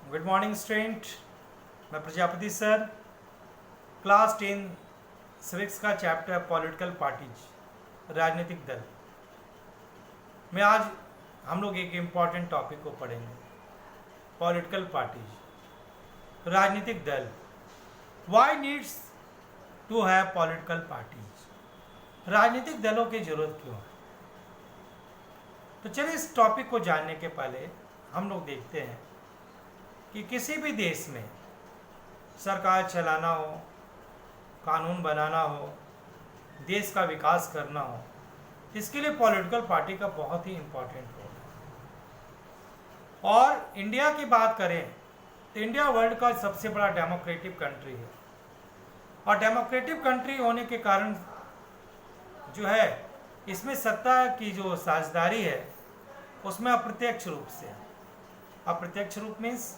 Good morning student. मैं Prajapati sir, class 10 civics का chapter political parties, राजनीतिक दल में आज हम लोग एक इम्पॉर्टेंट टॉपिक को पढ़ेंगे। पॉलिटिकल पार्टीज, राजनीतिक दल। Why needs to have political parties? राजनीतिक दलों की जरूरत क्यों है? तो चलिए इस टॉपिक को जानने के पहले हम लोग देखते हैं कि किसी भी देश में सरकार चलाना हो, कानून बनाना हो, देश का विकास करना हो, इसके लिए पॉलिटिकल पार्टी का बहुत ही इम्पोर्टेंट रोल है। और इंडिया की बात करें तो इंडिया वर्ल्ड का सबसे बड़ा डेमोक्रेटिक कंट्री है, और डेमोक्रेटिक कंट्री होने के कारण जो है इसमें सत्ता की जो साझेदारी है उसमें अप्रत्यक्ष रूप से है। अप्रत्यक्ष रूप मीन्स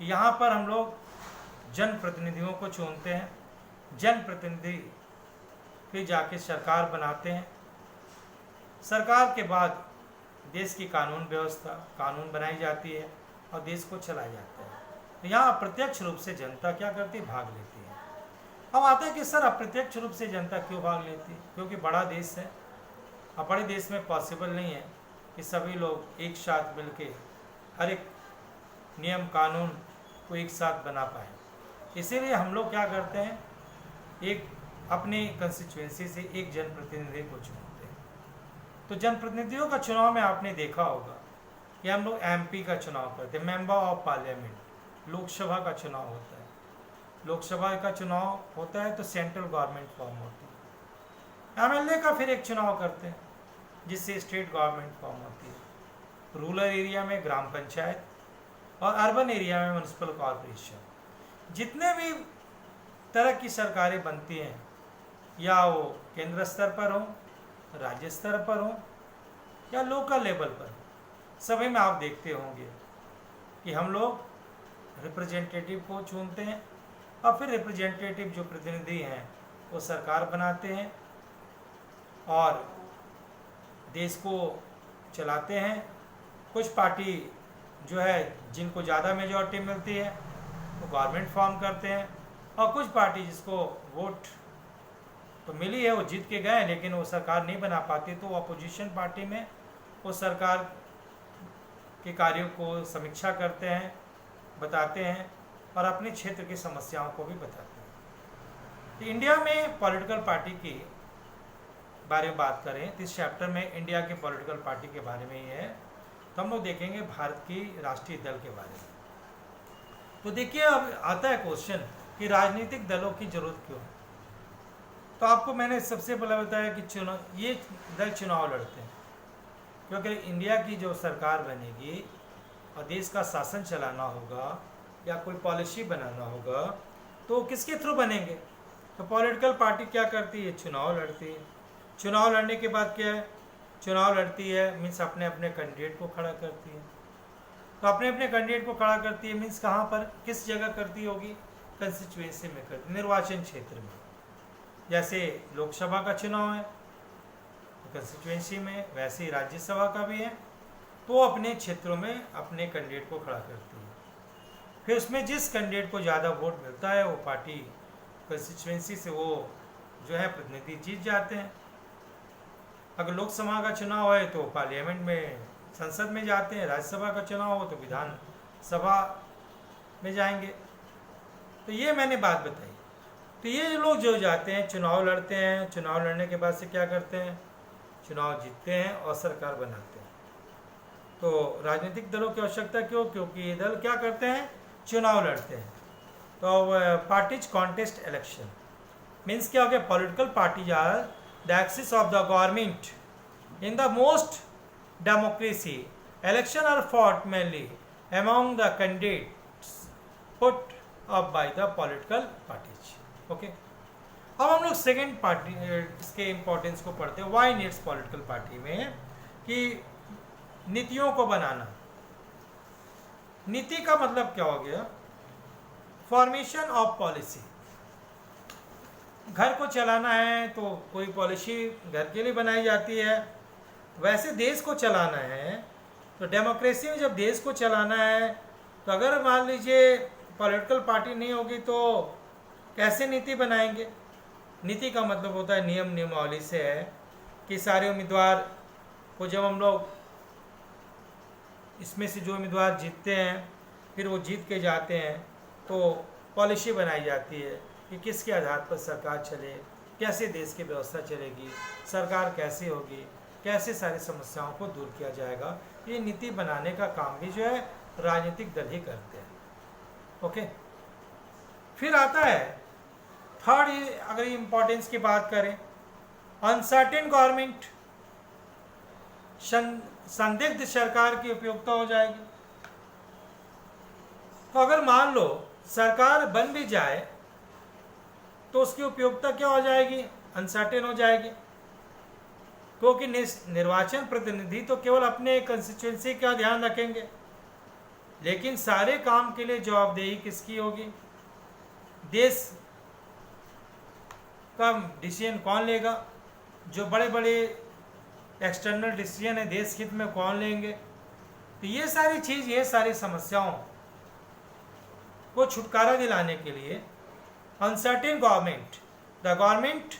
यहाँ पर हम लोग जनप्रतिनिधियों को चुनते हैं, जनप्रतिनिधि फिर जाके सरकार बनाते हैं, सरकार के बाद देश की कानून व्यवस्था कानून बनाई जाती है और देश को चलाया जाता है। तो यहाँ अप्रत्यक्ष रूप से जनता क्या करती है? भाग लेती है। अब आता है कि सर अप्रत्यक्ष रूप से जनता क्यों भाग लेती है? क्योंकि बड़ा देश है, और बड़े देश में पॉसिबल नहीं है कि सभी लोग एक साथ मिलके हर एक नियम कानून को एक साथ बना पाए। इसीलिए हम लोग क्या करते हैं, एक अपनी कंस्टिट्यूएंसी से एक जनप्रतिनिधि को चुनते हैं। तो जनप्रतिनिधियों का चुनाव में आपने देखा होगा कि हम लोग एमपी का चुनाव करते हैं, मेंबर ऑफ पार्लियामेंट। लोकसभा का चुनाव होता है, लोकसभा का चुनाव होता है तो सेंट्रल गवर्नमेंट फॉर्म होती है। एमएलए का फिर एक चुनाव करते हैं जिससे स्टेट गवर्नमेंट फॉर्म होती है। रूरल एरिया में ग्राम पंचायत और अर्बन एरिया में म्यूनिसिपल कॉरपोरेशन। जितने भी तरह की सरकारें बनती हैं, या वो केंद्र स्तर पर हो, राज्य स्तर पर हो, या लोकल लेवल पर, सभी में आप देखते होंगे कि हम लोग रिप्रेजेंटेटिव को चुनते हैं, और फिर रिप्रेजेंटेटिव जो प्रतिनिधि हैं वो सरकार बनाते हैं और देश को चलाते हैं। कुछ पार्टी जो है जिनको ज़्यादा मेजॉरिटी मिलती है वो गवर्नमेंट फॉर्म करते हैं, और कुछ पार्टी जिसको वोट तो मिली है वो जीत के गए लेकिन वो सरकार नहीं बना पाती, तो अपोजिशन पार्टी में वो सरकार के कार्यों को समीक्षा करते हैं, बताते हैं और अपने क्षेत्र की समस्याओं को भी बताते हैं। तो इंडिया में पॉलिटिकल पार्टी के बारे में बात करें तो इस चैप्टर में इंडिया के पॉलिटिकल पार्टी के बारे में ही है। तो हम लोग देखेंगे भारत की राष्ट्रीय दल के बारे में। तो देखिए अब आता है क्वेश्चन कि राजनीतिक दलों की जरूरत क्यों है। तो आपको मैंने सबसे पहले बताया कि ये दल चुनाव लड़ते हैं क्योंकि इंडिया की जो सरकार बनेगी और देश का शासन चलाना होगा या कोई पॉलिसी बनाना होगा तो किसके थ्रू बनेंगे? तो पॉलिटिकल पार्टी क्या करती है? चुनाव लड़ती है। चुनाव लड़ने के बाद क्या है? चुनाव लड़ती है मीन्स अपने अपने कैंडिडेट को खड़ा करती है। तो अपने अपने कैंडिडेट को खड़ा करती है मीन्स कहाँ पर, किस जगह करती होगी? कंस्टिट्यूएंसी में करती, निर्वाचन क्षेत्र में। जैसे लोकसभा का चुनाव है तो कंस्टिट्यूएंसी में, वैसे ही राज्यसभा का भी है, तो अपने क्षेत्रों में अपने कैंडिडेट को खड़ा करती है। फिर उसमें जिस कैंडिडेट को ज़्यादा वोट मिलता है वो पार्टी कंस्टिट्यूएंसी से वो जो है प्रतिनिधि जीत जाते हैं। अगर लोकसभा का चुनाव है तो पार्लियामेंट में, संसद में जाते हैं, राज्यसभा का चुनाव हो तो विधानसभा में जाएंगे। तो ये मैंने बात बताई। तो ये लोग जो जाते हैं चुनाव लड़ते हैं, चुनाव लड़ने के बाद से क्या करते हैं? चुनाव जीतते हैं और सरकार बनाते हैं। तो राजनीतिक दलों की आवश्यकता क्यों? क्योंकि ये दल क्या करते हैं? चुनाव लड़ते हैं। तो पार्टीज कॉन्टेस्ट इलेक्शन मीन्स क्या हो गया? Political parties are the axis of the government in the most democracy. Election are fought mainly among the candidates put up by the political parties. Okay. अब हम लोग सेकेंड पार्टी इसके importance को पढ़ते हैं। वाई नीड्स पॉलिटिकल पार्टी में कि नीतियों को बनाना। नीति का मतलब क्या हो गया? Formation of policy. घर को चलाना है तो कोई पॉलिसी घर के लिए बनाई जाती है, वैसे देश को चलाना है तो डेमोक्रेसी में जब देश को चलाना है तो अगर मान लीजिए पॉलिटिकल पार्टी नहीं होगी तो कैसे नीति बनाएंगे? नीति का मतलब होता है नियम नियमावली से है कि सारे उम्मीदवार को जब हम लोग इसमें से जो उम्मीदवार जीतते हैं फिर वो जीत के जाते हैं तो पॉलिसी बनाई जाती है कि किसके आधार पर सरकार चले, कैसे देश की व्यवस्था चलेगी, सरकार कैसे होगी, कैसे सारी समस्याओं को दूर किया जाएगा। ये नीति बनाने का काम भी जो है राजनीतिक दल ही करते हैं। ओके, फिर आता है थर्ड, अगर इम्पोर्टेंस की बात करें, अनसर्टेन गवर्नमेंट, संदिग्ध सरकार की उपयोगिता हो जाएगी। तो अगर मान लो सरकार बन भी जाए तो उसकी उपयोगिता क्या हो जाएगी? अनसर्टेन हो जाएगी, क्योंकि निर्वाचन प्रतिनिधि तो केवल अपने कंस्टिट्यूएंसी का ध्यान रखेंगे, लेकिन सारे काम के लिए जवाबदेही किसकी होगी? देश का डिसीजन कौन लेगा? जो बड़े बड़े एक्सटर्नल डिसीजन है देश हित में कौन लेंगे? तो ये सारी चीज़, ये सारी समस्याओं को छुटकारा दिलाने के लिए uncertain government, the government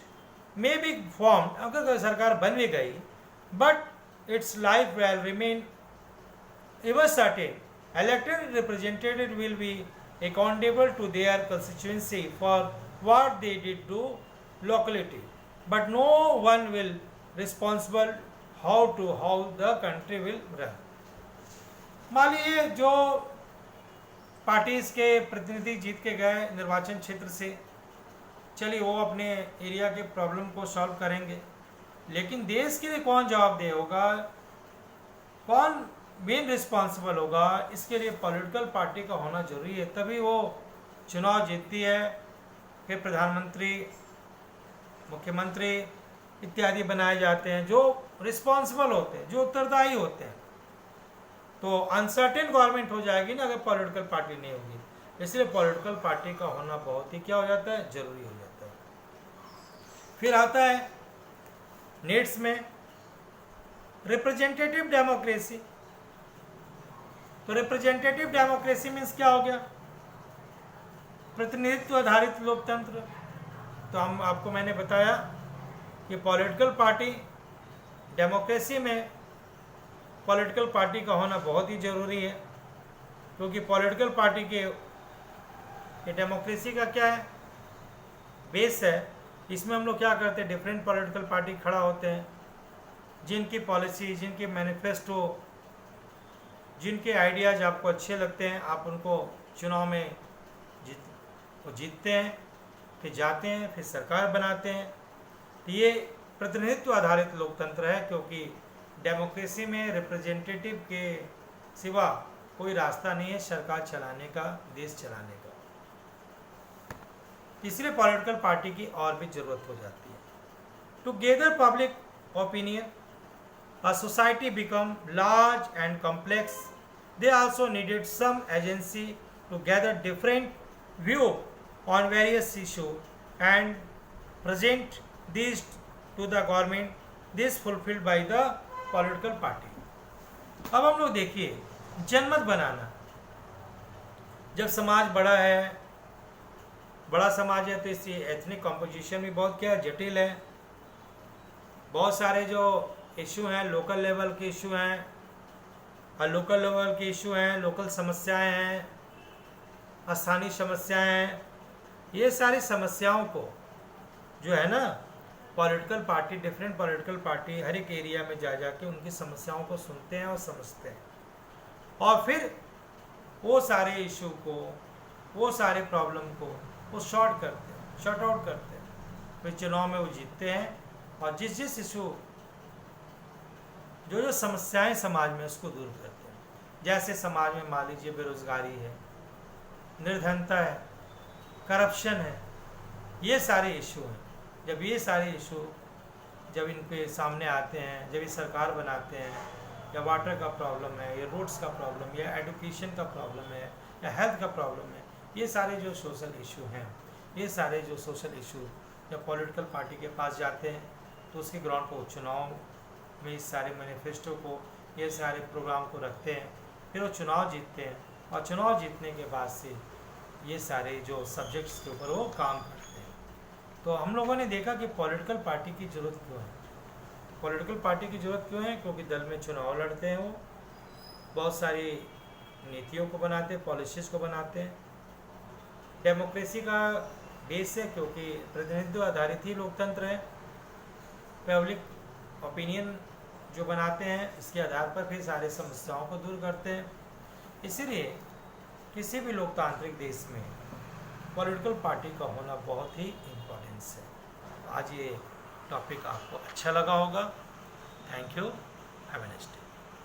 may be formed, अगर सरकार बन भी गई but it's life will remain ever certain, elected representative will be accountable to their constituency for what they did to locality, but no one will responsible how the country will run. मान लीजिए जो parties के प्रतिनिधि जीत के गए निर्वाचन क्षेत्र से, चलिए वो अपने एरिया के प्रॉब्लम को सॉल्व करेंगे, लेकिन देश के लिए कौन जवाबदेह होगा, कौन मेन रिस्पॉन्सिबल होगा, इसके लिए पॉलिटिकल पार्टी का होना जरूरी है। तभी वो चुनाव जीतती है, फिर प्रधानमंत्री, मुख्यमंत्री इत्यादि बनाए जाते हैं जो रिस्पॉन्सिबल होते हैं, जो उत्तरदायी होते हैं। तो अनसर्टेन गवर्नमेंट हो जाएगी ना अगर पॉलिटिकल पार्टी नहीं होगी, इसलिए पॉलिटिकल पार्टी का होना बहुत ही क्या हो जाता है? जरूरी हो जाता है। फिर आता है नेट्स में रिप्रेजेंटेटिव डेमोक्रेसी। तो रिप्रेजेंटेटिव डेमोक्रेसी मीन्स क्या हो गया? प्रतिनिधित्व आधारित लोकतंत्र। तो हम आपको मैंने बताया कि पॉलिटिकल पार्टी, डेमोक्रेसी में पॉलिटिकल पार्टी का होना बहुत ही ज़रूरी है, क्योंकि पॉलिटिकल पार्टी के ये डेमोक्रेसी का क्या है? बेस है। इसमें हम लोग क्या करते हैं? डिफरेंट पॉलिटिकल पार्टी खड़ा होते हैं, जिनकी पॉलिसी, जिनके मैनिफेस्टो, जिनके आइडियाज़ आपको अच्छे लगते हैं, आप उनको चुनाव में जीतते हैं, फिर जाते हैं, फिर सरकार बनाते हैं। तो ये प्रतिनिधित्व आधारित लोकतंत्र है, क्योंकि डेमोक्रेसी में रिप्रेजेंटेटिव के सिवा कोई रास्ता नहीं है सरकार चलाने का, देश चलाने का। इसलिए पॉलिटिकल पार्टी की और भी ज़रूरत हो जाती है। Together public opinion, a society become large and complex, they also needed some agency to gather different view on various issues and present these to the government, this fulfilled by the political party. अब हम लोग देखिए जनमत बनाना। जब समाज बड़ा है, बड़ा समाज है, तो इसकी एथनिक कॉम्पोजिशन भी बहुत क्या जटिल है। बहुत सारे जो इशू हैं लोकल लेवल के इशू हैं, और लोकल लेवल के इशू हैं, लोकल समस्याएं हैं, स्थानीय समस्याएं हैं। ये सारी समस्याओं को जो है ना political party, different political party हर एक एरिया में जा के उनकी समस्याओं को सुनते हैं और समझते हैं, और फिर वो सारे इशू को, वो सारे प्रॉब्लम को वो शॉर्ट करते हैं, शॉर्ट आउट करते हैं। फिर चुनाव में वो जीतते हैं, और जिस इशू, जो समस्याएं समाज में, उसको दूर करते हैं। जैसे समाज में मान लीजिए बेरोजगारी है, निर्धनता है, करप्शन है, ये सारे इशू हैं। जब ये सारे इशू जब इनके सामने आते हैं, जब ये सरकार बनाते हैं, या वाटर का प्रॉब्लम है, या रोड्स का प्रॉब्लम, या एजुकेशन का प्रॉब्लम है, या हेल्थ का प्रॉब्लम है, ये सारे जो सोशल इशू हैं, ये सारे जो सोशल इशू जब पॉलिटिकल पार्टी के पास जाते हैं तो उसके ग्राउंड को चुनाव में इस सारे मैनिफेस्टो को, ये सारे प्रोग्राम को रखते हैं, फिर वो चुनाव जीतते हैं, और चुनाव जीतने के बाद से ये सारे जो सब्जेक्ट्स के ऊपर वो काम करते हैं। तो हम लोगों ने देखा कि पॉलिटिकल पार्टी की ज़रूरत क्यों है। पॉलिटिकल पार्टी की ज़रूरत क्यों है? क्योंकि दल में चुनाव लड़ते हैं, वो बहुत सारी नीतियों को बनाते हैं, पॉलिसीज़ को बनाते हैं। डेमोक्रेसी का बेस है, क्योंकि प्रतिनिधित्व आधारित ही लोकतंत्र है। पब्लिक ओपिनियन जो बनाते हैं, इसके आधार पर फिर सारे समस्याओं को दूर करते हैं। इसीलिए किसी भी लोकतांत्रिक देश में पॉलिटिकल पार्टी का होना बहुत ही इम्पोर्टेंस है। आज ये टॉपिक आपको अच्छा लगा होगा। Thank you. Have a nice day.